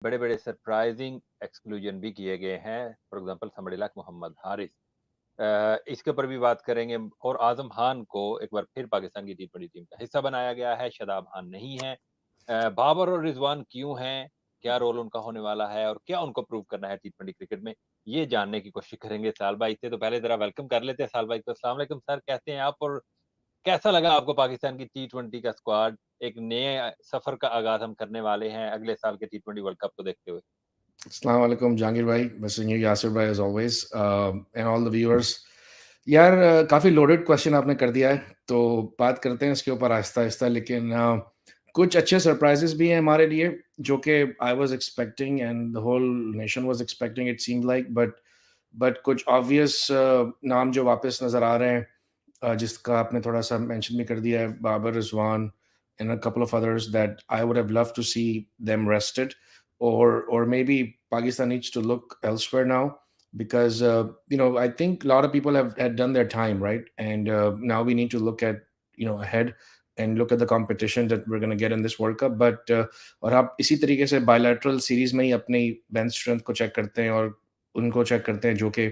बड़े-बड़े surprising exclusion भी किए गए हैं, for example somebody like Mohammad Haris. इसके ऊपर भी बात करेंगे और आज़म खान को एक बार फिर पाकिस्तान की टी20 टीम का हिस्सा बनाया गया है, शादाब खान नहीं है। बाबर और रिज़वान क्यों हैं? क्या रोल उनका होने वाला है और क्या उनको प्रूव करना है टी20 क्रिकेट में? ये जानने की कोशिश करेंगे साल भाई से। तो पहले ज़रा वेलकम कर लेते हैं साल भाई को। अस्सलाम वालेकुम सर, कैसे हैं आप? और कैसा लगा आपको पाकिस्तान की टी20 का स्क्वाड? एक नए सफ़र का आगाज़ हम करने वाले हैं अगले साल के टी20 वर्ल्ड कप को देखते हुए। अस्सलाम वालेकुम जहांगीर भाई, मिसिंग यू यासिर भाई as always and all the viewers. यार काफ़ी लोडेड क्वेश्चन आपने कर दिया है, तो बात करते हैं इसके ऊपर आहिस्ता आहिस्ता। लेकिन कुछ अच्छे सरप्राइजेस भी हैं हमारे लिए, जो कि I was expecting and the whole nation was expecting, it seemed like. But कुछ ऑब्वियस नाम जो वापस नज़र आ रहे हैं, जिसका आपने थोड़ा सा मेंशन भी कर दिया है, Babar Rizwan and a couple of others that I would have loved to see them rested, or maybe Pakistan needs to look elsewhere now because I think a lot of people have had done their time, right? And now we need to look at ahead and look at the competition that we're going to get in this World Cup. But और आप इसी तरीके से bilateral series में ही अपनी bench strength को check करते हैं और उनको check करते हैं जो कि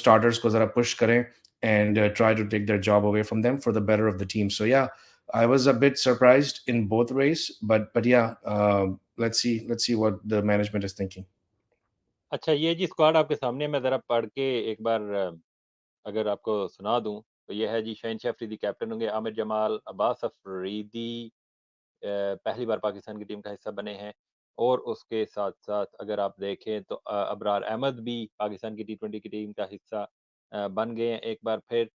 starters को ज़रा push करें and try to take their job away from them for the better of the team. So yeah, I was a bit surprised in both ways, but yeah, let's see what the management is thinking. अच्छा, ये जी squad आपके सामने मैं ज़रा पढ़ के एक बार अगर आपको सुना दूँ, तो ये है जी शहनशाह अफरीदी कैप्टन होंगे, आमिर जमाल, अब्बास अफरीदी पहली बार पाकिस्तान की टीम का हिस्सा बने हैं और उसके साथ-साथ अगर आप देखें तो अबरार अहमद भी पाकिस्तान की टी20 की टीम का हिस्सा बन गए हैं एक बार फिर।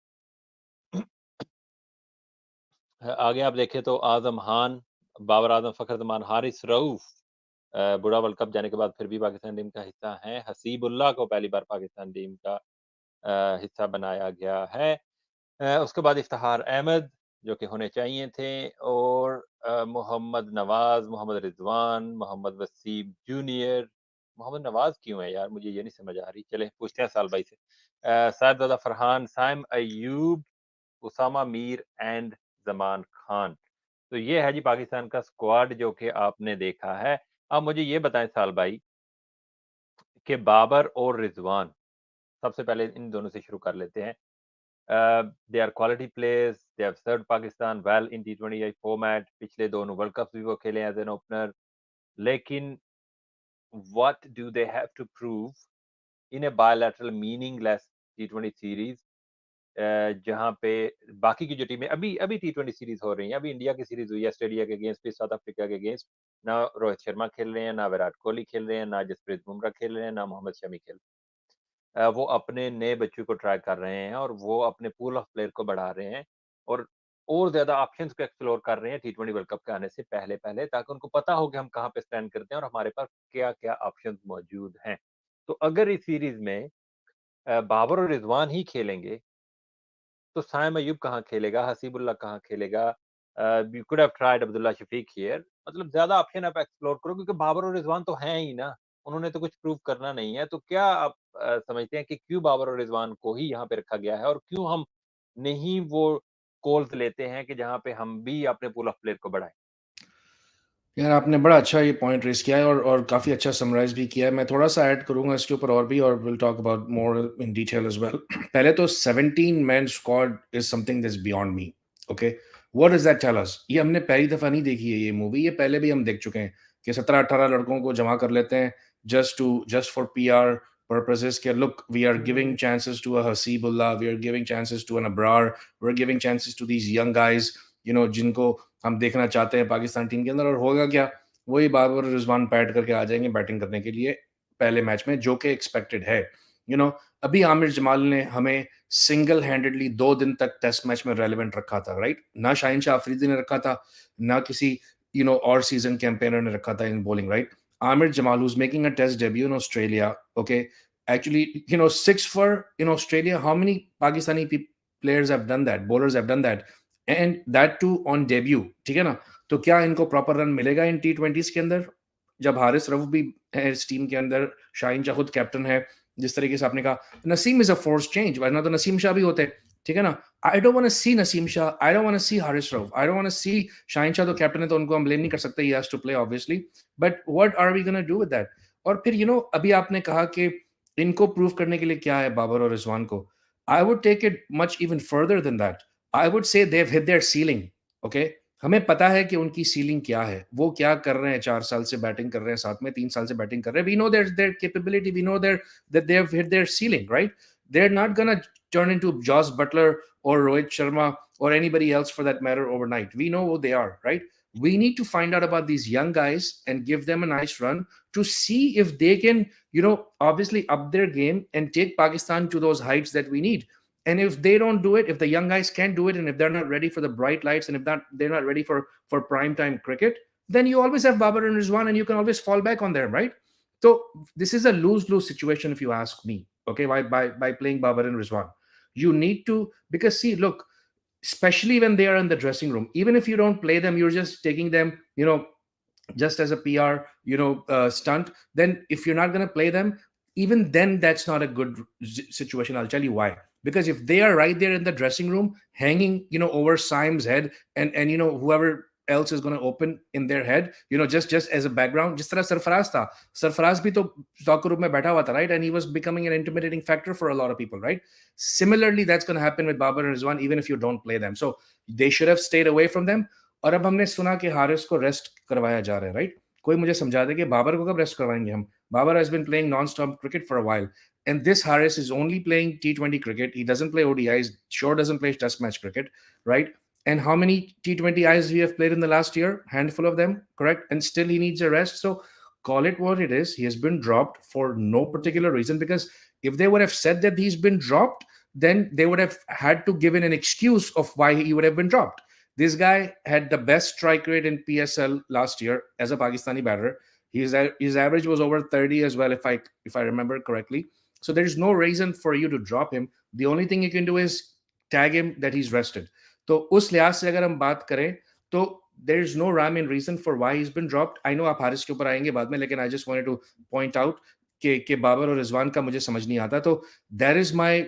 आगे आप देखें तो आज़म खान, बाबर आज़म, फ़खर जमान, हारिस रऊफ़ बूढ़ा वर्ल्ड कप जाने के बाद फिर भी पाकिस्तान टीम का हिस्सा हैं। हसीबुल्लाह को पहली बार पाकिस्तान टीम का हिस्सा बनाया गया है। उसके बाद इफ्तिखार अहमद जो कि होने चाहिए थे और मोहम्मद नवाज़, मोहम्मद रिज़वान, मोहम्मद वसीम जूनियर, मोहम्मद नवाज़ क्यों है यार? मुझे ये नहीं समझ आ रही। चलें पूछते हैं साल भाई से। साहिबजादा फरहान, साइम अय्यूब, उसामा मीर एंड ज़मान खान। तो ये है जी पाकिस्तान का स्क्वाड जो कि आपने देखा है। अब मुझे ये बताएँ साल भाई कि बाबर और रिज़वान, सबसे पहले इन दोनों से शुरू कर लेते हैं। They are quality players. They have served Pakistan well in T20I format. पिछले दोनों वर्ल्ड कप्स भी वो खेले एज़ एन ओपनर। लेकिन what do they have to prove in a bilateral meaningless T20 series जहाँ पे बाकी की जो टीमें अभी अभी T20 सीरीज़ हो रही हैं। अभी इंडिया की सीरीज़ हुई है ऑस्ट्रेलिया के अगेंस्ट, फिर साउथ अफ्रीका के अगेंस्ट। ना रोहित शर्मा खेल रहे हैं, ना विराट कोहली खेल रहे हैं, ना जसप्रीत बुमराह खेल रहे हैं, ना मोहम्मद शमी खेल रहे हैं। वो अपने नए बच्चों को ट्राई कर रहे हैं और वो अपने पूल ऑफ प्लेयर को बढ़ा रहे हैं और ज़्यादा ऑप्शंस को एक्सप्लोर कर रहे हैं टी20 वर्ल्ड कप के आने से पहले-पहले ताकि उनको पता हो कि हम कहाँ पे स्टैंड करते हैं और हमारे पास क्या-क्या ऑप्शंस मौजूद हैं। तो अगर इस सीरीज़ में बाबर और रिज़वान ही खेलेंगे, तो साइम अय्यूब कहाँ खेलेगा, हसीबुल्लाह कहाँ खेलेगा? You could have tried Abdullah Shafique here मतलब ज़्यादा ऑप्शन आप एक्सप्लोर करो क्योंकि बाबर और रिज़वान तो हैं ही ना, उन्होंने तो कुछ प्रूव करना नहीं है। तो क्या आप समझते हैं कि क्यों बाबर और रिज़वान को ही यहाँ पे रखा गया है और क्यों हम नहीं वो कॉल्स लेते हैं कि जहाँ पे हम भी अपने पूल ऑफ प्लेयर को बढ़ाएँ? यार आपने बड़ा अच्छा ये पॉइंट रेज़ किया है और काफ़ी अच्छा समराइज़ भी किया है। मैं थोड़ा-सा ऐड करूँगा इसके ऊपर और भी, और will talk about more in detail as well. पहले तो 17 man squad is something that's beyond me, okay? What does that tell us? ये हमने पहली दफ़ा नहीं देखी है ये मूवी, ये पहले भी हम देख चुके हैं कि 17-18 लड़कों को जमा कर लेते हैं जस्ट फॉर पीआर पर्पसेस कि look we are giving chances to a Hasibullah, we are giving chances to an Abrar, we are giving chances to these young guys, जिनको हम देखना चाहते हैं पाकिस्तान टीम के अंदर। और होगा क्या, वही बाबर और रिजवान पैड करके आ जाएंगे बैटिंग करने के लिए पहले मैच में, जो कि एक्सपेक्टेड है। यू नो अभी आमिर जमाल ने हमें सिंगल हैंडेडली 2 दिन तक टेस्ट मैच में रेलिवेंट रखा था, राइट? ना शाहिन शाह अफरीदी ने रखा था, ना किसी और सीजन कैंपेनर ने रखा था in bowling, right? Aamir Jamal who's making a test debut in Australia, okay, actually, 6 for in Australia. How many Pakistani players have done that, bowlers have done that, and that too on debut, ठीक है ना? तो क्या इनको proper run मिलेगा इन T20s के अंदर? जब हारिस रऊफ भी है इस टीम के अंदर, शाहीन शाह खुद कैप्टन है, जिस तरीके से आपने कहा, Naseem is a force change, वरना तो नसीम शाह भी होते। ठीक है ना? I don't want to see Naseem Shah, I don't want to see Haris Rauf, I don't want to see Shaheen Shah. तो कैप्टन है तो उनको हम ब्लेम नहीं कर सकते, he has to play obviously, but what are we gonna do with that? और फिर अभी आपने कहा कि इनको प्रूव करने के लिए क्या है बाबर और रिजवान को। I would take it much even further than that. I would say they have hit their ceiling. Okay, हमें पता है कि उनकी सीलिंग क्या है, वो क्या कर रहे हैं। 4 साल से बैटिंग कर रहे हैं, साथ में 3 साल से बैटिंग कर रहे हैं। We know their capability, we know there that they have hit their ceiling, right? They are not gonna turn into Josh Butler or Rohit Sharma or anybody else for that matter overnight. We know who they are, right? We need to find out about these young guys and give them a nice run to see if they can, obviously up their game and take Pakistan to those heights that we need. And if they don't do it, if the young guys can't do it, and if they're not ready for the bright lights, and if they're not ready for prime time cricket, then you always have Babar and Rizwan, and you can always fall back on them, right? So this is a lose-lose situation, if you ask me. Okay, by playing Babar and Rizwan, you need to, because see, look, especially when they are in the dressing room, even if you don't play them, you're just taking them, just as a PR, stunt. Then if you're not going to play them, even then that's not a good situation. I'll tell you why. Because if they are right there in the dressing room, hanging, over Syme's head, and whoever else is going to open in their head, just as a background, जिस तरह सरफराज था, सरफराज भी तो stock room में बैठा हुआ था, right? And he was becoming an intimidating factor for a lot of people, right? Similarly, that's going to happen with Babar and Rizwan, even if you don't play them. So they should have stayed away from them. और अब हमने सुना कि हारिस को rest करवाया जा रहा है, राइट? कोई मुझे समझा दे कि बाबर को कब रेस्ट करवाएंगे हम? Babar has been playing non stop cricket for a while, and this Harris is only playing T20 cricket. He doesn't play ODIs, sure doesn't play test match cricket, right? And how many T20Is we have played in the last year? Handful of them, correct? And still he needs a rest. So call it what it is. He has been dropped for no particular reason, because if they would have said that he's been dropped, then they would have had to give in an excuse of why he would have been dropped. This guy had the best strike rate in PSL last year as a Pakistani batter. His average was over 30 as well, if I remember correctly. So there's no reason for you to drop him. The only thing you can do is tag him that he's rested. तो उस लिहाज से अगर हम बात करें, तो there is no rhyme and reason for why he's been dropped. I know आप हारिस के ऊपर आएंगे बाद में, लेकिन I just wanted to point out कि बाबर और रिजवान का मुझे समझ नहीं आता. तो that is my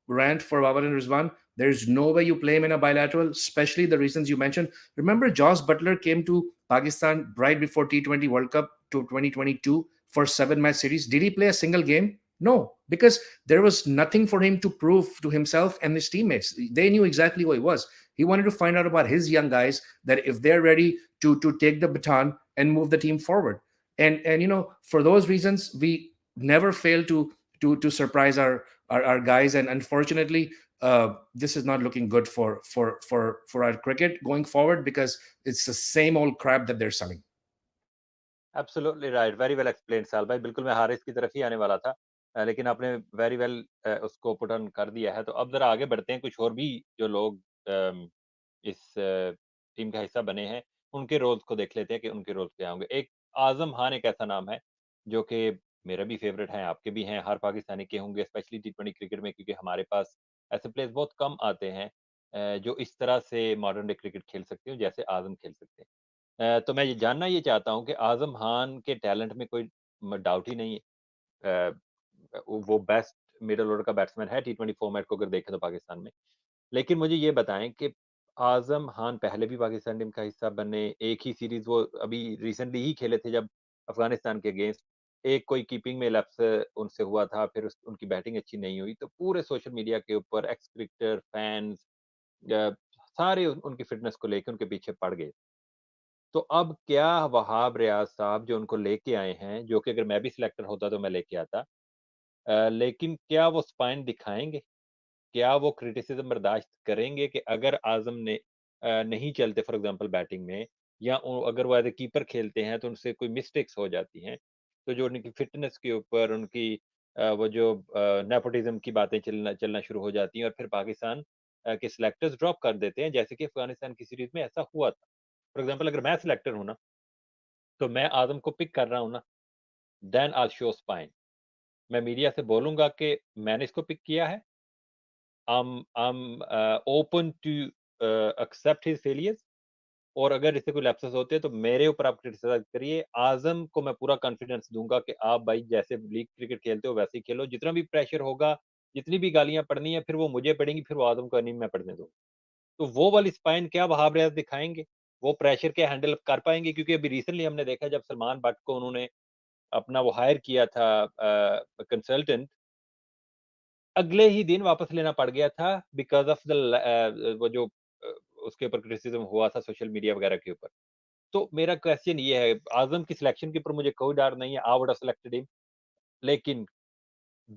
rant for Babar and Rizwan. There's no way you play him in a bilateral, especially the reasons you mentioned. Remember, Josh Butler came to Pakistan right before T20 World Cup to 2022 for 7-match series. Did he play a single game? No, because there was nothing for him to prove to himself and his teammates. They knew exactly who he was. He wanted to find out about his young guys, that if they're ready to take the baton and move the team forward. And for those reasons, we never fail to surprise our guys. And unfortunately, this is not looking good for our cricket going forward, because it's the same old crap that they're selling. Absolutely right, very well explained साल भाई, बिल्कुल मैं हारिस की तरफ ही आने वाला था। लेकिन आपने वेरी वेल उसको पुट ऑन कर दिया है। तो अब ज़रा आगे बढ़ते हैं, कुछ और भी जो लोग इस टीम का हिस्सा बने हैं, उनके रोल्स को देख लेते हैं कि उनके रोल्स क्या होंगे। एक आज़म खान एक ऐसा नाम है, जो कि मेरा भी फ़ेवरेट है, आपके भी हैं, हर पाकिस्तानी के होंगे, स्पेशली टी20 क्रिकेट में, क्योंकि हमारे पास ऐसे प्लेयर्स बहुत कम आते हैं जो इस तरह से मॉडर्न डे क्रिकेट खेल सकते हो, जैसे आज़म खेल सकते हैं। तो मैं ये जानना ये चाहता हूँ कि आज़म खान के टैलेंट में कोई डाउट ही नहीं है। वो बेस्ट मिडल ऑर्डर का बैट्समैन है टी20 फॉर्मेट को अगर देखें तो पाकिस्तान में। लेकिन मुझे ये बताएँ कि आज़म खान पहले भी पाकिस्तान टीम का हिस्सा बने, एक ही सीरीज़ वो अभी रिसेंटली ही खेले थे जब अफ़गानिस्तान के अगेंस्ट, एक कोई कीपिंग में लैप्स उनसे हुआ था, फिर उनकी बैटिंग अच्छी नहीं हुई, तो पूरे सोशल मीडिया के ऊपर एक्स क्रिकेटर, फैन्स अ, सारे उनकी फ़िटनेस को लेके उनके पीछे पड़ गए। तो अब क्या वहाब रियाज़ साहब जो उनको लेके आए हैं, जो कि अगर मैं भी सिलेक्टर होता तो मैं लेके आता। लेकिन क्या वो स्पाइन दिखाएँगे? क्या वो क्रिटिसिज़्म बर्दाश्त करेंगे कि अगर आज़म ने नहीं चलते फॉर एग्ज़ाम्पल बैटिंग में, या अगर वो एज़ अ कीपर खेलते हैं तो उनसे कोई मिस्टेक्स हो जाती हैं, तो जो उनकी फ़िटनेस के ऊपर उनकी वो जो नेपोटिज़्म की बातें चलना चलना शुरू हो जाती हैं और फिर पाकिस्तान के सिलेक्टर्स ड्रॉप कर देते हैं, जैसे कि अफ़गानिस्तान की सीरीज़ में ऐसा हुआ था। फॉर एग्ज़ाम्पल अगर मैं सिलेक्टर हूँ ना, तो मैं आज़म को पिक कर रहा हूँ ना, then I will show spine. मैं मीडिया से बोलूँगा कि मैंने इसको पिक किया है। I am open to accept his failures, और अगर इससे कोई लैप्सेस होते हैं तो मेरे ऊपर आप क्रिटिसाइज़ करिए। आज़म को मैं पूरा कॉन्फिडेंस दूँगा कि आप भाई जैसे लीग क्रिकेट खेलते हो वैसे ही खेलो। जितना भी प्रेशर होगा जितनी भी गालियाँ पड़नी है, फिर वो मुझे पड़ेंगी, फिर वो आदम को नहीं मैं पड़ने दूँगा। तो वो वाली स्पाइन क्या वहाब रियाज़ दिखाएँगे? वो प्रेशर क्या हैंडल कर पाएँगे? क्योंकि अभी रिसेंटली हमने देखा जब सलमान बट को उन्होंने अपना वो हायर किया था कंसल्टेंट, अगले ही दिन वापस लेना पड़ गया था बिकॉज़ ऑफ वो जो अ, उसके ऊपर क्रिटिसिज़्म हुआ था सोशल मीडिया वगैरह के ऊपर। तो मेरा क्वेश्चन ये है, आज़म की सिलेक्शन के ऊपर मुझे कोई डर नहीं है, I would have selected him, लेकिन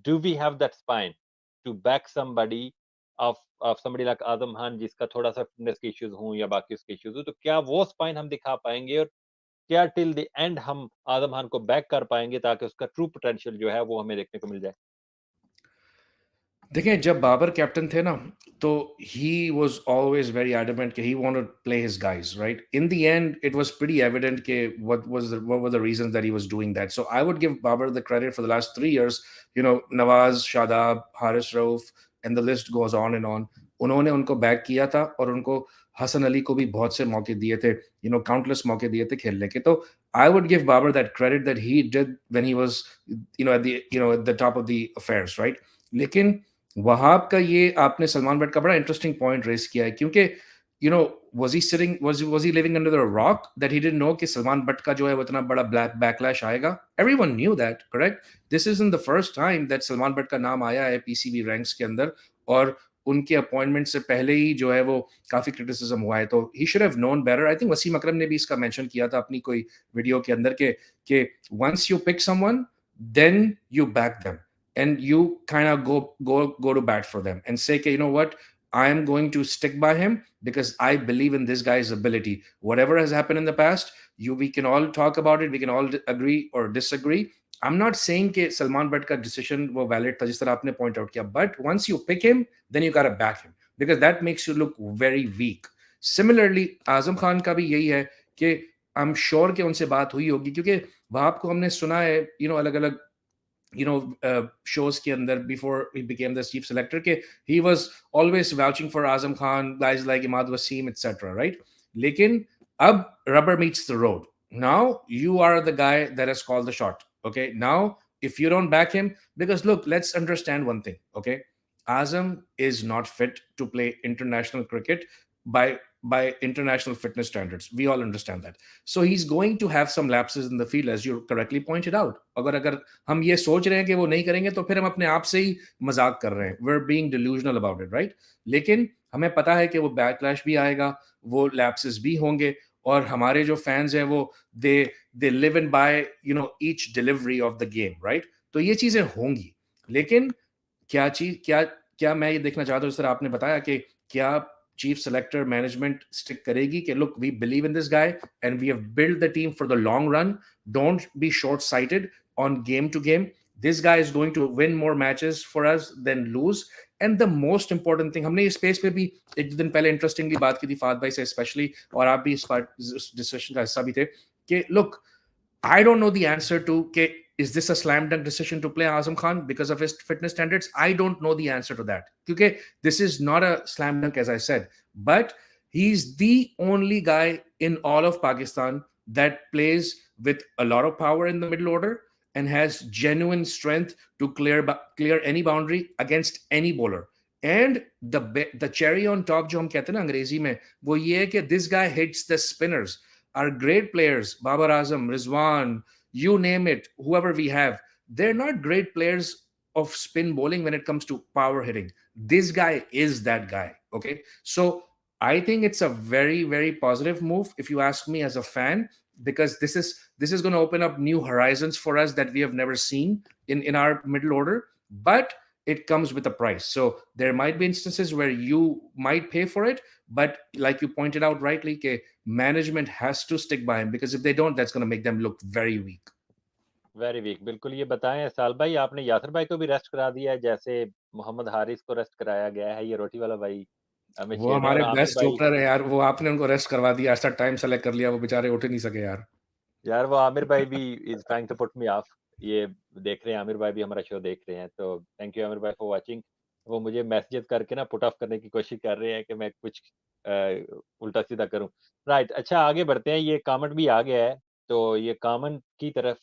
do we have that spine to back somebody of somebody like Azam Khan जिसका थोड़ा-सा फिटनेस के इश्यूज़ हों या बाकी उसके इश्यूज़ हों, तो क्या वो स्पाइन हम दिखा पाएँगे और क्या टिल द एंड हम आज़म खान को बैक कर पाएँगे ताकि उसका ट्रू पोटेंशियल जो है वो हमें देखने को मिल जाए? देखिए, जब बाबर कैप्टन थे ना, तो he was always very adamant कि he wanted to play his guys, right? In the end, it was pretty evident कि what were the reasons that he was doing that. So I would give Babar the credit for the last 3 years, Nawaz, Shadab, Haris Rauf, and the list goes on and on. उन्होंने उनको back किया था और उनको हसन अली को भी बहुत से मौके दिए थे, काउंटलेस मौके दिए थे खेलने के। तो I would give Babar that credit that he did when he was at the top of the affairs, right? लेकिन वहाब का ये आपने सलमान बट का बड़ा इंटरेस्टिंग पॉइंट रेस किया है, क्योंकि was he living under a rock that he didn't know कि सलमान बट का जो है वो इतना बड़ा ब्लैक बैकलैश आएगा? Everyone knew that, correct? This isn't the first time that Salman Butt का नाम आया है पीसीबी रैंक्स के अंदर, और उनके अपॉइंटमेंट से पहले ही जो है वो काफी क्रिटिसिज्म हुआ है। तो he should have known better. I think Wasim Akram ने भी इसका मेंशन किया था अपनी कोई वीडियो के अंदर के once you pick someone, then you back them and you kind of go to bat for them and say, okay, you know what, I am going to stick by him because I believe in this guy's ability. Whatever has happened in the past, we can all talk about it, we can all agree or disagree. I'm not saying कि सलमान बट का decision वो valid था जिस तरह आपने point out किया, but once you pick him then you gotta back him because that makes you look very weak. Similarly, Azam Khan का भी यही है कि आई एम श्योर कि उनसे बात हुई होगी, क्योंकि वहां को हमने सुना है अलग अलग shows के अंदर before he became the chief selector के he was always vouching for Azam Khan, guys like Imad Wasim, etc. Right? लेकिन अब rubber meets the road. Now you are the guy that has called the shot. Okay. Now if you don't back him, because look, let's understand one thing. Okay. Azam is not fit to play international cricket by international fitness standards. We all understand that. So he's going to have some lapses in the field, as you correctly pointed out. अगर हम ये सोच रहे हैं कि वो नहीं करेंगे तो फिर हम अपने आप से ही मजाक कर रहे हैं। We're being delusional about it, right? लेकिन हमें पता है कि वो बैकलैश भी आएगा, वो लैप्सेस भी होंगे, और हमारे जो फैंस हैं वो they they live in by each delivery of the game, right? तो ये चीजें होंगी, लेकिन क्या चीज क्या क्या मैं ये देखना चाहता हूँ, जिस तरह आपने बताया कि क्या चीफ सेलेक्टर मैनेजमेंट स्टिक करेगी कि look, we believe in this guy and we have build the team for the long run, don't be short sighted on game to game. This guy is going to win more matches for us than lose. And the most important thing, हमने इस space पे भी एक दिन पहले interestingly बात की थी फाद भाई से स्पेशली, और आप भी इस डिस्कशन का हिस्सा भी थे कि look, I don't know the answer to okay, is this a slam dunk decision to play Azam Khan because of his fitness standards? I don't know the answer to that. Okay, this is not a slam dunk, as I said, but he's the only guy in all of Pakistan that plays with a lot of power in the middle order and has genuine strength to clear any boundary against any bowler. And the cherry on top, जो हम कहते हैं ना अंग्रेजी में, वो ये है कि this guy hits the spinners. Are great players, Babar Azam, Rizwan, you name it, whoever we have, they're not great players of spin bowling when it comes to power hitting. This guy is that guy. Okay. So I think it's a very, very positive move, if you ask me as a fan, because this is going to open up new horizons for us that we have never seen in our middle order. But it comes with a price. So there might be instances where you might pay for it, but like you pointed out rightly, ke management has to stick by him, because if they don't, that's going to make them look very weak. Very weak, बिल्कुल ये बताएँ साल भाई आपने यासिर भाई को भी rest करा दिया है जैसे मोहम्मद हारिस को रेस्ट कराया गया है, ये रोटी वाला भाई हमें वो छेड़ रहे हैं हमारे और आमिर बेस्ट भाई ओपनर है यार, वो आपने उनको रेस्ट करवा दिया, ऐसा टाइम सेलेक्ट कर लिया, वो बेचारे उठ ही नहीं सके यार। यार वो आमिर भाई भी is trying to put me off. ये देख रहे हैं आमिर भाई भी हमारा शो देख रहे हैं, तो थैंक यू आमिर भाई फॉर वाचिंग। वो मुझे मैसेजेस करके ना पुट ऑफ करने की कोशिश कर रहे हैं कि मैं कुछ अ, उल्टा-सीधा करूँ। राइट, अच्छा आगे बढ़ते हैं, ये कमेंट भी आ गया है, तो ये कमेंट की तरफ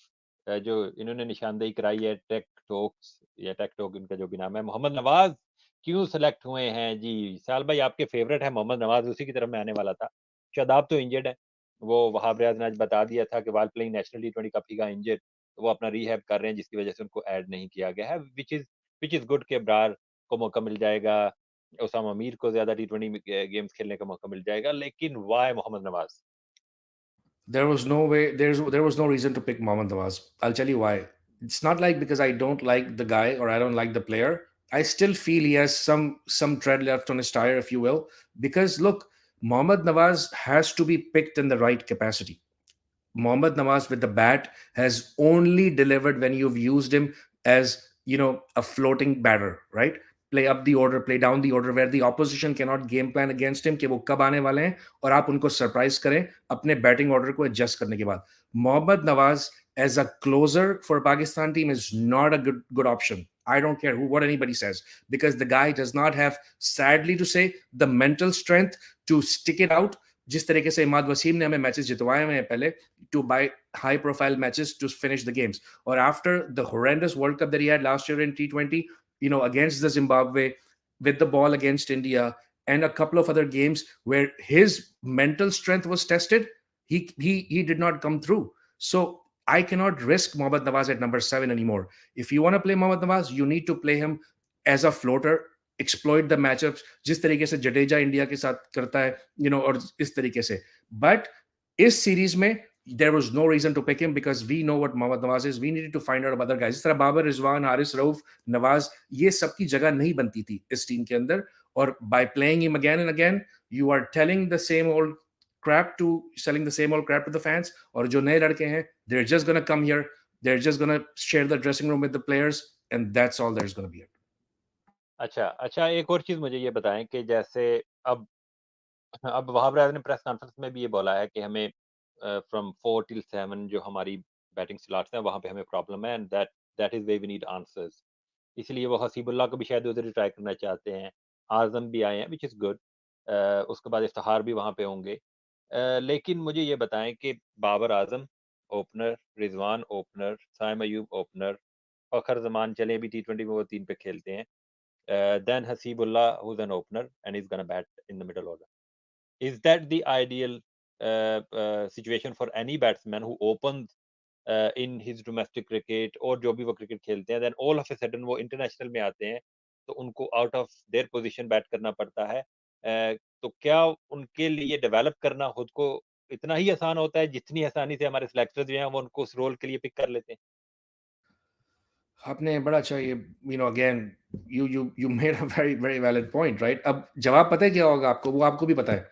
जो इन्होंने निशानदेही कराई है टेक टोक इनका जो भी नाम है, मोहम्मद नवाज़ क्यों सेलेक्ट हुए हैं जी? साल भाई आपके फ़ेवरेट हैं मोहम्मद नवाज़, उसी की तरफ मैं आने वाला था। शादाब तो इंजर्ड है, वो वहाब रियाज़ ने आज बता दिया था कि व्हाइल प्लेइंग नेशनल टी20 कप ही got इंजर्ड, तो वो अपना रिहैब कर रहे हैं जिसकी वजह से उनको ऐड नहीं किया गया है, व्हिच इज़ गुड कि अब्रार को मौका मिल जाएगा, उसामा मीर को ज़्यादा टी20 में गेम्स खेलने का मौका मिल जाएगा, लेकिन why Mohammad Nawaz? There was no way. There was no reason to pick Mohammad Nawaz. I'll tell you why. It's not like because I don't like the guy or I don't like the player. I still feel he has some tread left on his tire, if you will. Because look, Mohammad Nawaz has to be picked in the right capacity. Mohammad Nawaz with the bat has only delivered when you've used him as a floating batter, right? Play up the order, play down the order, where the opposition cannot game plan against him कि वो कब आने वाले हैं और आप उनको surprise करें अपने बैटिंग ऑर्डर को एडजस्ट करने के बाद. Mohammad Nawaz as a closer for Pakistan team is not a good option. I don't care what anybody says, because the guy does not have, sadly to say, the mental strength to stick it out. जिस तरीके से इमाद वसीम ने हमें matches जितवाए हुए हैं पहले, to buy high profile matches to finish the games. Or after the horrendous World Cup that he had last year in T20, against the Zimbabwe, with the ball against India, and a couple of other games where his mental strength was tested, he did not come through. So I cannot risk Mohammad Nawaz at number 7 anymore. If you want to play Mohammad Nawaz, you need to play him as a floater, exploit the matchups जिस तरीके से Jadeja India के साथ करता है, और इस तरीके से. But इस सीरीज में there was no reason to pick him because we know what Mohammad Nawaz is. We needed to find out about other guys. जिस तरह बाबर, रिजवान, हारिस, रऊफ, नवाज, ये सबकी जगह नहीं बनती थी इस टीम के अंदर. और by playing him again and again, you are telling the same old crap to selling the same old crap to the fans. और जो नए लड़के हैं, they're just gonna come here, they're just gonna share the dressing room with the players, and that's all there's gonna be. अच्छा एक और चीज़ मुझे ये बताएँ कि जैसे अब अब वहाब रियाज़ ने प्रेस कॉन्फ्रेंस में भी ये बोला है कि हमें फ्रॉम 4 टिल 7 जो हमारी बैटिंग स्लॉट्स हैं, वहाँ पे हमें प्रॉब्लम है and that is where we need answers. इसलिए वो हसीबुल्लाह को भी शायद उधर ही ट्राई करना चाहते हैं। आज़म भी आए हैं व्हिच इज़ गुड। उसके बाद इफ्तिखार भी वहाँ पे होंगे। लेकिन मुझे ये बताएँ कि Babar Azam opener, Rizwan opener, Saim Ayub opener, Fakhar Zaman चले भी टी20 में वो 3 पे खेलते हैं। Then Haseebullah who is an opener and he is gonna bat in the middle order. Is that the ideal situation for any batsman who opens in his domestic cricket और जो भी वो क्रिकेट खेलते हैं, then all of a sudden वो international में आते हैं, तो उनको out of their position bat करना पड़ता है। तो क्या उनके लिए डेवलप करना खुद को इतना ही आसान होता है जितनी आसानी से हमारे सिलेक्टर्स जो हैं वो उनको उस रोल के लिए पिक कर लेते हैं? आपने बड़ा अच्छा ये again you made a very very valid point, right? अब जवाब पता है क्या होगा आपको, वो आपको भी पता है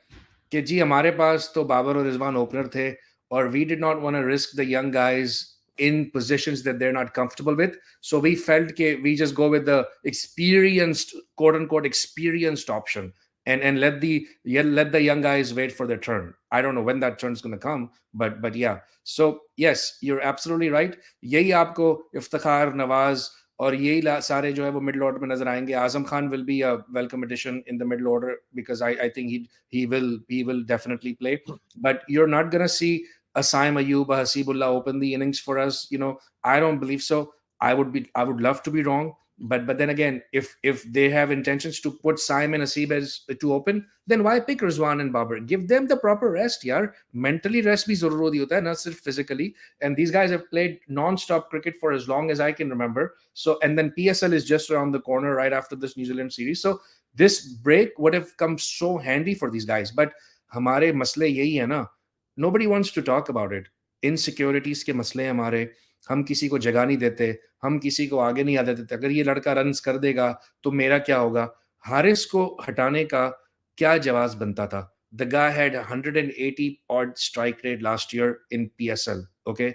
कि जी हमारे पास तो बाबर और रिजवान ओपनर थे और we did not want to risk the young guys in positions that they're not comfortable with, so we felt that we just go with the experienced, quote unquote experienced option, and let the young guys wait for their turn. I don't know when that turn's going to come, but yeah. So yes, you're absolutely right. यही आपको इफ्तिखार, नवाज और यही सारे जो है वो middle order में नजर आएंगे. Azam Khan will be a welcome addition in the middle order because I think he will definitely play. But you're not gonna see a Saim Ayub, a Hasibullah open the innings for us. I don't believe so. I would love to be wrong, but then again, if they have intentions to put Saim and Hasib as to open, then why pick Rizwan and Babar? Give them the proper rest, yaar. Mentally rest bhi zaruri hota hai, not sirf physically. And these guys have played non-stop cricket for as long as I can remember. So, and then PSL is just around the corner right after this New Zealand series. So this break would have come so handy for these guys. But हमारे मसले यही है ना, nobody wants to talk about it. Insecurities के मसले हैं हमारे. हम किसी को जगह नहीं देते, हम किसी को आगे नहीं आने देते. अगर ये लड़का रन्स कर देगा तो मेरा क्या होगा? हारिस को हटाने का क्या जवाब बनता था? The guy had 180 odd strike rate last year in PSL. Okay,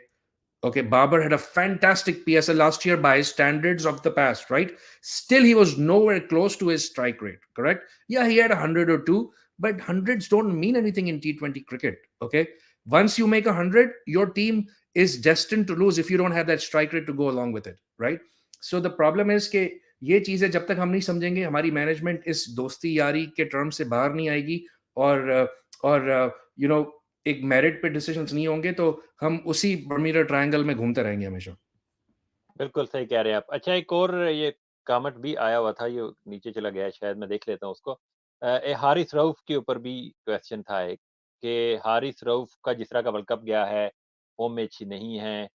okay, Babar had a fantastic PSL last year by standards of the past, right? Still, he was nowhere close to his strike rate, correct? Yeah, he had 100 or two, but hundreds don't mean anything in T20 cricket, okay? Once you make 100, your team is destined to lose if you don't have that strike rate to go along with it, right? So the problem is कि ये चीजें जब तक हम नहीं समझेंगे, हमारी management इस दोस्ती यारी के टर्म से बाहर नहीं आएगी. और यू नो एक मेरिट पे डिसीजंस नहीं होंगे तो हम उसी बर्म्यूडा ट्रायंगल में घूमते रहेंगे हमेशा। बिल्कुल सही कह रहे हैं आप। अच्छा, एक और ये कमेंट भी आया हुआ था, ये नीचे चला गया है शायद, मैं देख लेता हूँ उसको। हारिस रऊफ के ऊपर भी क्वेश्चन था एक, कि हारिस रऊफ का जिस तरह का वर्ल्ड कप गया है, फॉर्म में अच्छी नहीं है।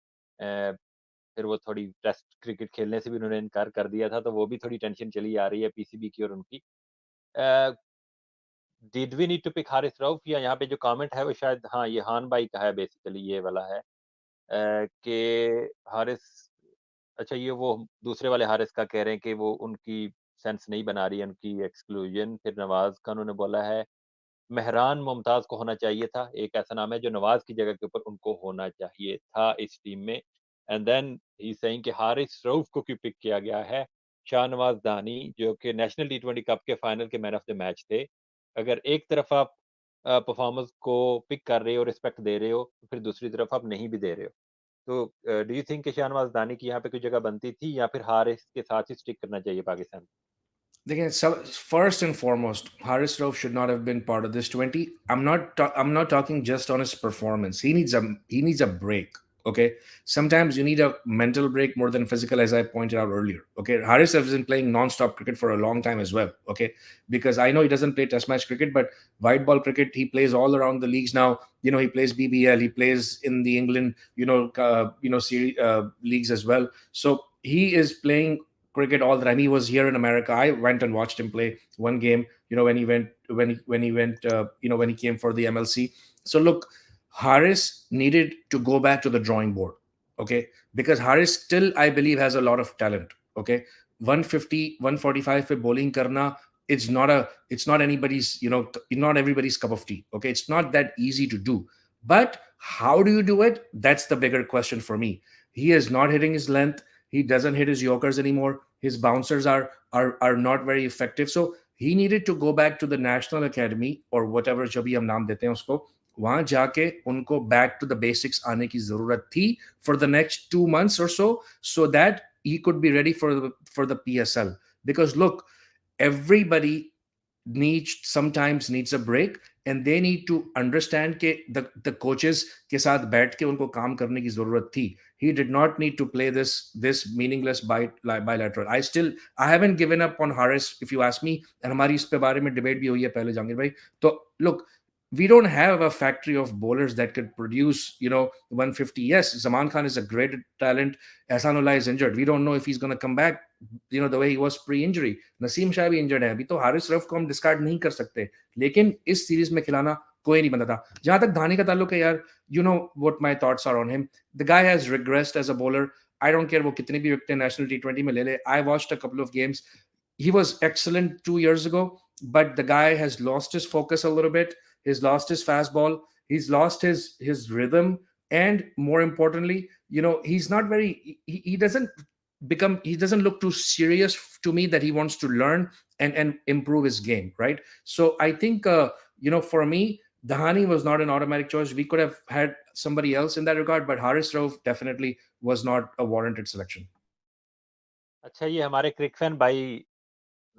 फिर वो थोड़ी टेस्ट क्रिकेट खेलने से भी उन्होंने इनकार कर दिया था, तो वो भी थोड़ी टेंशन चली आ रही है पीसीबी की और उनकी। Uh, did we need to pick Haris Rauf, या यहाँ पे जो कमेंट है वो शायद, हाँ, ये हान भाई का है, बेसिकली ये वाला है। कि हारिस, अच्छा, ये वो दूसरे वाले हारिस का कह रहे हैं कि वो उनकी सेंस नहीं बना रही है, उनकी एक्सक्लूजन। फिर नवाज़ का उन्होंने बोला है, मेहरान मुमताज़ को होना चाहिए था। एक ऐसा नाम है जो नवाज़ की जगह के ऊपर उनको होना चाहिए था इस टीम में। And then he is saying कि हारिस रऊफ को क्यों पिक किया गया है? शाहनवाज़ दानी, जो कि नेशनल टी20 कप के फाइनल के मैन ऑफ द मैच थे। अगर एक तरफ आप परफॉर्मेंस को पिक कर रहे हो, रिस्पेक्ट दे रहे हो, तो फिर दूसरी तरफ आप नहीं भी दे रहे हो। तो डू यू थिंक कि शाहनवाज़ दानी की यहाँ पे कोई जगह बनती थी, या फिर हारिस के साथ ही स्टिक करना चाहिए Pakistan? Again, so first and foremost, Haris Rauf should not have been part of this 20. I'm not talking just on his performance. He needs a break. Okay. Sometimes you need a mental break more than physical, as I pointed out earlier. Okay. Haris has been playing non-stop cricket for a long time as well. Okay. Because I know he doesn't play test match cricket, but white ball cricket, he plays all around the leagues now. He plays BBL, he plays in the England, leagues as well. So he is playing cricket all the time. He was here in America. I went and watched him play one game. When he came for the MLC. So look, Harris needed to go back to the drawing board. Okay, because Harris still, I believe, has a lot of talent. Okay, 150, 145 पे bowling karna. It's not anybody's, not everybody's cup of tea. Okay, it's not that easy to do. But how do you do it? That's the bigger question for me. He is not hitting his length. He doesn't hit his Yorkers anymore. His bouncers are not very effective. So he needed to go back to the National Academy or whatever जो भी हम नाम देते हैं उसको, वहां जाके उनको back to the basics आने की जरूरत थी for the next 2 months or so that he could be ready for the PSL. Because look, everybody needs a break, and they need to understand कि the coaches के साथ बैठ के उनको काम करने की जरूरत थी. He did not need to play this meaningless bilateral. I haven't given up on Haris, if you ask me. And हमारी इस पे बारे में डिबेट भी हुई है पहले जहांगीर भाई. तो look, we don't have a factory of bowlers that could produce 150. Yes, Zaman Khan is a great talent. Ahsanullah is injured. We don't know if he's going to come back the way he was pre-injury. Naseem Shah भी injured है अभी, तो Haris rough को हम discard नहीं कर सकते. लेकिन इस सीरीज में खिलाना कोई नहीं बनता था. जहां तक धानी का ताल्लुक है यार, you know what my thoughts are on him. The guy has regressed as a bowler. I don't care वो कितनी भी विकेटें नेशनल टी20 में ले ले. I watched a couple of games. He was excellent 2 years ago, but the guy has lost his focus a little bit. He's lost his fastball. He's lost his rhythm, and more importantly, he's not very. He doesn't become. He doesn't look too serious to me that he wants to learn and improve his game. Right. So I think for me, Dahani was not an automatic choice. We could have had somebody else in that regard, but Haris Rauf definitely was not a warranted selection. अच्छा, ये हमारे क्रिक fan भाई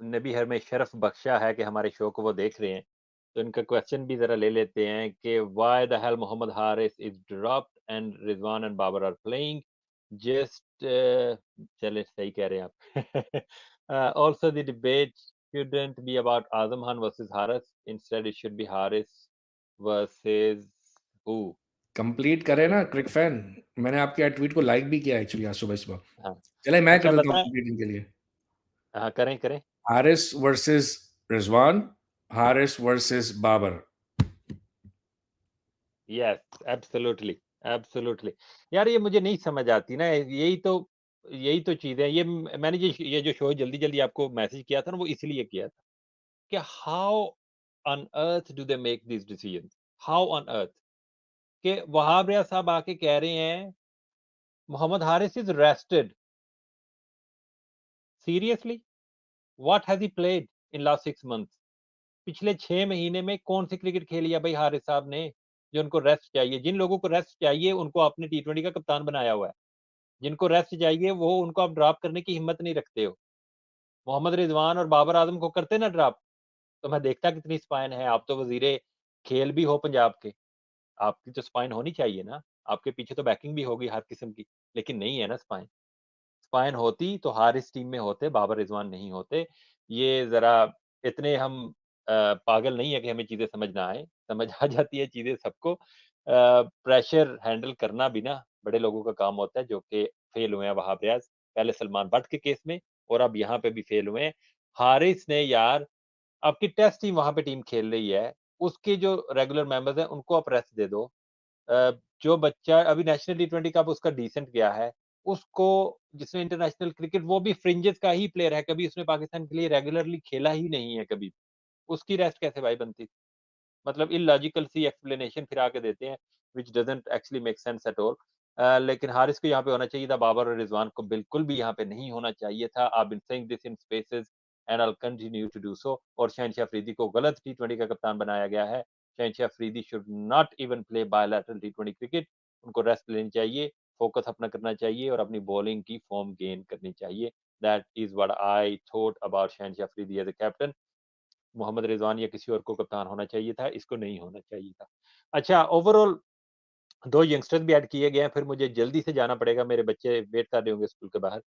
ने भी हमें शरफ़ बख्शा है कि हमारे शो को वो देख रहे हैं। तो इनका क्वेश्चन भी ज़रा ले लेते हैं कि why the hell Mohammad Haris is dropped and Rizwan and Babar are playing just चलिए, सही कह रहे हैं आप। Also the debate shouldn't be about Azam Khan versus Haris. Instead, it should be Haris versus who? Complete करें ना क्रिक फैन. मैंने आपके ट्वीट को लाइक भी किया एक्चुअली आज सुबह सुबह. हाँ, चले मैं अच्छा कर देता हूँ बताएँ। कंप्लीटिंग के लिए. हाँ, करें, करें। Haris versus Rizwan, Haris versus Babar. Yes, absolutely, absolutely. यार, ये मुझे नहीं समझ आती ना, यही तो चीज़ है। मैंने ये जो शो जल्दी-जल्दी आपको मैसेज किया था ना, वो इसलिए किया था कि how on earth do they make these decisions? How on earth? कि वहाब रियाज साहब आके कह रहे हैं, Mohammad Haris is rested. Seriously? What has he played in last 6 months? पिछले 6 महीने में कौन-सी क्रिकेट खेली है भाई हारिस साहब ने, जो उनको रेस्ट चाहिए? जिन लोगों को रेस्ट चाहिए, उनको आपने टी20 का कप्तान बनाया हुआ है। जिनको रेस्ट चाहिए, वो उनको आप ड्रॉप करने की हिम्मत नहीं रखते हो। मोहम्मद रिज़वान और बाबर आज़म को करते ना ड्रॉप, तो मैं देखता कितनी स्पाइन है। आप तो वज़ीरे खेल भी हो पंजाब के। आपकी तो स्पाइन होनी चाहिए ना, आपके पीछे तो बैकिंग भी होगी हर किस्म की, लेकिन नहीं है ना स्पाइन। स्पाइन होती तो हारिस टीम में होते, बाबर रिज़वान नहीं होते। ये ज़रा इतने हम पागल नहीं है कि हमें चीज़ें समझ ना आएँ, समझ आ जाती है चीज़ें सबको। प्रेशर हैंडल करना भी ना बड़े लोगों का काम होता है, जो कि फेल हुए हैं वहाब रियाज़, पहले सलमान बट के केस में और अब यहाँ पे भी फेल हुए हैं। हारिस ने यार आपकी टेस्ट टीम वहाँ पे टीम खेल रही है, उसके जो रेगुलर मेंबर्स हैं, उनको आप रेस्ट दे दो। जो बच्चा अभी नेशनल टी20 कप उसका डिसेंट गया है, उसको जिसने इंटरनेशनल क्रिकेट वो भी फ्रिंजेस का ही प्लेयर है, कभी उसने पाकिस्तान के लिए रेगुलरली खेला ही नहीं है कभी। उसकी रेस्ट कैसे भाई बनती? मतलब इलॉजिकल सी एक्सप्लेनेशन फिर आके देते हैं, which doesn't actually make sense at all. लेकिन हारिस को यहाँ पे होना चाहिए था, बाबर और रिज़वान को बिल्कुल भी यहाँ पे नहीं होना चाहिए था। I have been saying this in spaces and I will continue to do so. और शहनशाह अफरीदी को गलत टी20 का कप्तान बनाया गया है। शहनशाह Afridi should not even play bilateral T20 cricket. उनको रेस्ट लेनी चाहिए, फोकस अपना करना चाहिए और अपनी बॉलिंग की फॉर्म गेन करनी चाहिए। That is what I thought about Shahenshah Afridi as a captain. Mohammad Rizwan या किसी और को कप्तान होना चाहिए था, इसको नहीं होना चाहिए था। अच्छा, ओवरऑल 2 यंगस्टर्स भी ऐड किए गए हैं, फिर मुझे जल्दी से जाना पड़ेगा, मेरे बच्चे वेट कर रहे होंगे स्कूल के बाहर।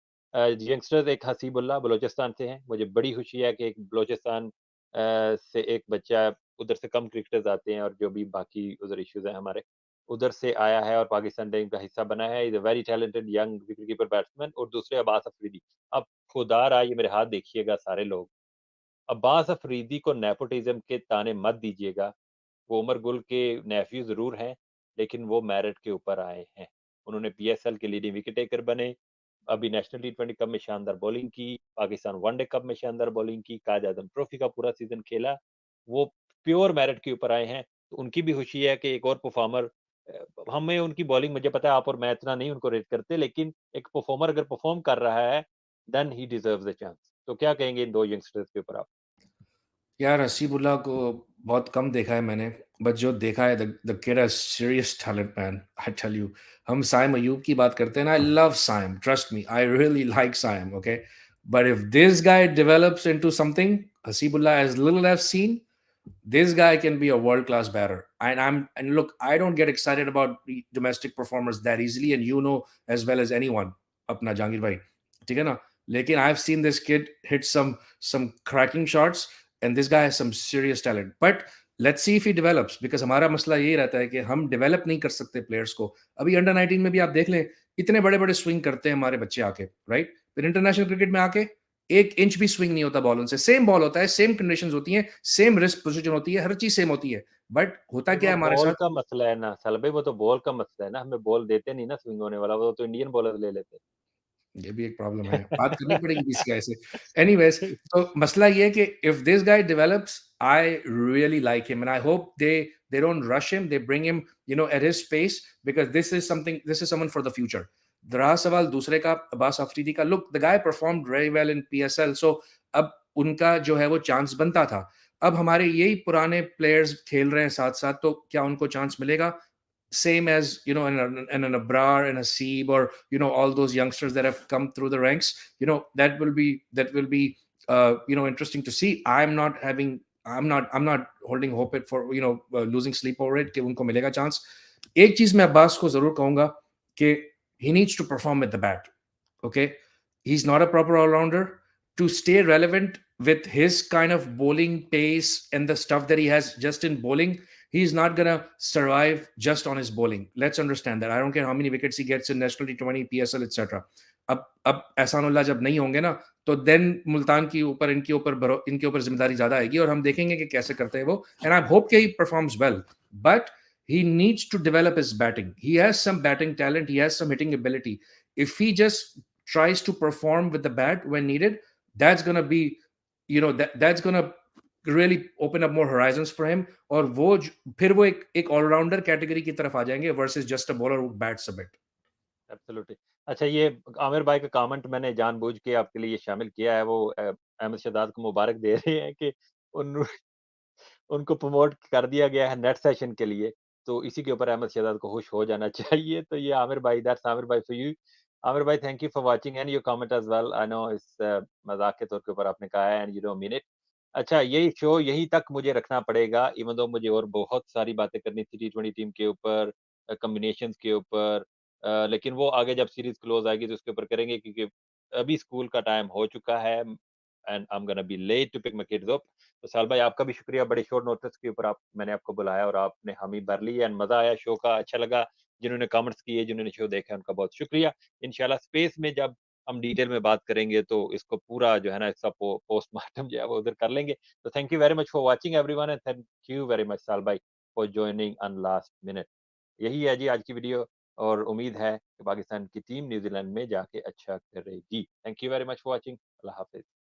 यंगस्टर्स एक हसीबुल्लाह बलूचिस्तान से हैं, मुझे बड़ी खुशी है कि एक बलूचिस्तान से एक बच्चा उधर से कम क्रिकेटर्स आते हैं और जो भी बाकी उधर इश्यूज़ हैं हमारे, उधर से आया है और पाकिस्तान टीम का हिस्सा बना है। He is a very talented young wicket keeper batsman और दूसरे अब्बास अफरीदी। अब खुदारा ये मेरे हाथ देखिएगा सारे लोग, अब्बास अफरीदी को नेपोटिज़्म के ताने मत दीजिएगा। वो उमर गुल के नेफ्यू ज़रूर हैं, लेकिन वो मेरिट के ऊपर आए हैं। उन्होंने पीएसएल के लीडिंग विकेट टेकर बने, अभी नेशनल टी20 कप में शानदार बॉलिंग की, पाकिस्तान वनडे कप में शानदार बॉलिंग की, कायद-ए-आज़म ट्रॉफी का पूरा सीज़न खेला। वो प्योर मेरिट के ऊपर आए हैं, तो उनकी भी खुशी है कि एक और परफ़ॉर्मर हमें उनकी बॉलिंग मुझे पता है आप और मैं इतना नहीं उनको रेट करते, लेकिन एक परफ़ॉर्मर अगर परफ़ॉर्म कर रहा है, then he deserves a chance. तो क्या कहेंगे इन 2 यंगस्टर्स के ऊपर आप? यार हसीबुल्ला को बहुत कम देखा है मैंने, बट जो देखा है the kid has serious talent man, I tell you. हम साइम अयूब की बात करते हैं ना, I love Saim, trust me, I really like Saim, okay? But if this guy develops into something Haseebullah has little have seen, this guy can be a world class batter. And look, I don't get excited about the domestic performers that easily, and you know as well as anyone, अपना जहांगीर भाई, ठीक है ना? लेकिन I've seen this kid hit some cracking shots, and this guy has some serious talent. But let's see if he develops, because हमारा मसला यही रहता है कि हम डेवलप नहीं कर सकते प्लेयर्स को। अभी अंडर 19 में भी आप देख लें, इतने बड़े बड़े स्विंग करते हैं हमारे बच्चे आके, राइट? फिर इंटरनेशनल क्रिकेट में आके 1 इंच भी स्विंग नहीं होता बॉल उनसे, सेम बॉल होता है, सेम कंडीशंस होती हैं, सेम रिस्ट पोजीशन होती है, हर चीज सेम होती है, बट होता नहीं, क्या वो है हमारे बॉल साथ। का मसला है ना साल भाई, वो तो बॉल का मसला है ना, हमें बॉल देते नहीं ना स्विंग होने वाला, वो तो इंडियन बॉलर ले लेते ये भी एक प्रॉब्लम है, बात करनी हैं। पड़ेगी बीसीसीआई से। एनीवेज, तो मसला ये है कि if this guy develops, I really like him, and I hope they don't rush him, they bring him at his space, because this is someone for the future. रहा सवाल दूसरे का, अब्बास अफरीदी का, look the guy performed very well in PSL, so अब उनका जो है वो चांस बनता था। अब हमारे यही पुराने प्लेयर्स खेल रहे हैं साथ साथ, तो क्या उनको चांस मिलेगा? Same as an Abrar and a Seeb, or all those youngsters that have come through the ranks. That will be interesting to see. I'm not holding hope it for losing sleep over it कि उनको मिलेगा chance. एक चीज मैं अब्बास को जरूर कहूंगा कि he needs to perform with the bat. Okay, he's not a proper all-rounder. To stay relevant with his kind of bowling pace and the stuff that he has just in bowling, he's not gonna survive just on his bowling. Let's understand that. I don't care how many wickets he gets in national T20, PSL, etc. अब एहसानुल्लाह जब नहीं होंगे ना, तो then Multan की ऊपर इनके ऊपर जिम्मेदारी ज्यादा आएगी, और हम देखेंगे कि कैसे करते हैं वो। एंड आई होप कि he performs well, but he needs to develop his batting. He has some batting talent, he has some hitting ability. If he just tries to perform with the bat when needed, that's going to be, that's going to really open up more horizons for him. और फिर वो एक allrounder category की तरफ आ जाएंगे versus just a bowler who bats a bit. Absolutely. अच्छा, ये आमिर भाई का कमेंट मैंने जानबूझ के आपके लिए शामिल किया है, वो अहमद शहजाद को मुबारक दे रहे हैं कि उन उनको प्रमोट कर दिया गया है नेट सेशन के लिए, तो इसी के ऊपर अहमद शहजाद को खुश हो जाना चाहिए। तो ये आमिर भाई, दैट्स आमिर भाई फॉर यू। आमिर भाई, thank you for watching and your comment as well. I know इस मज़ाक के तौर के ऊपर आपने कहा है and you don't mean it. अच्छा, यही शो यहीं तक मुझे रखना पड़ेगा, इवन दो मुझे और बहुत सारी बातें करनी थी टी20 टीम के ऊपर, कॉम्बिनेशंस के ऊपर, लेकिन वो आगे जब सीरीज़ क्लोज़ आएगी तो उसके ऊपर करेंगे, क्योंकि अभी स्कूल का टाइम हो चुका है and I am gonna be late to pick my kids up. तो साहिल भाई, आपका भी शुक्रिया, बड़े शॉर्ट नोटिस के ऊपर आप मैंने आपको बुलाया और आपने हामी भर ली एंड मज़ा आया शो का, अच्छा लगा। जिन्होंने कमेंट्स किए, जिन्होंने शो देखा, उनका बहुत शुक्रिया। इंशाल्लाह स्पेस में जब हम डिटेल में बात करेंगे तो इसको पूरा जो है ना, इसका पोस्टमार्टम जो है वो उधर कर लेंगे। So thank you very much for watching everyone and thank you very much साल भाई for joining on last minute। यही है जी आज की वीडियो, और उम्मीद है कि पाकिस्तान की टीम न्यूजीलैंड में जाके अच्छा करेगी। Thank you very much for watching. Allah हाफ़िज़।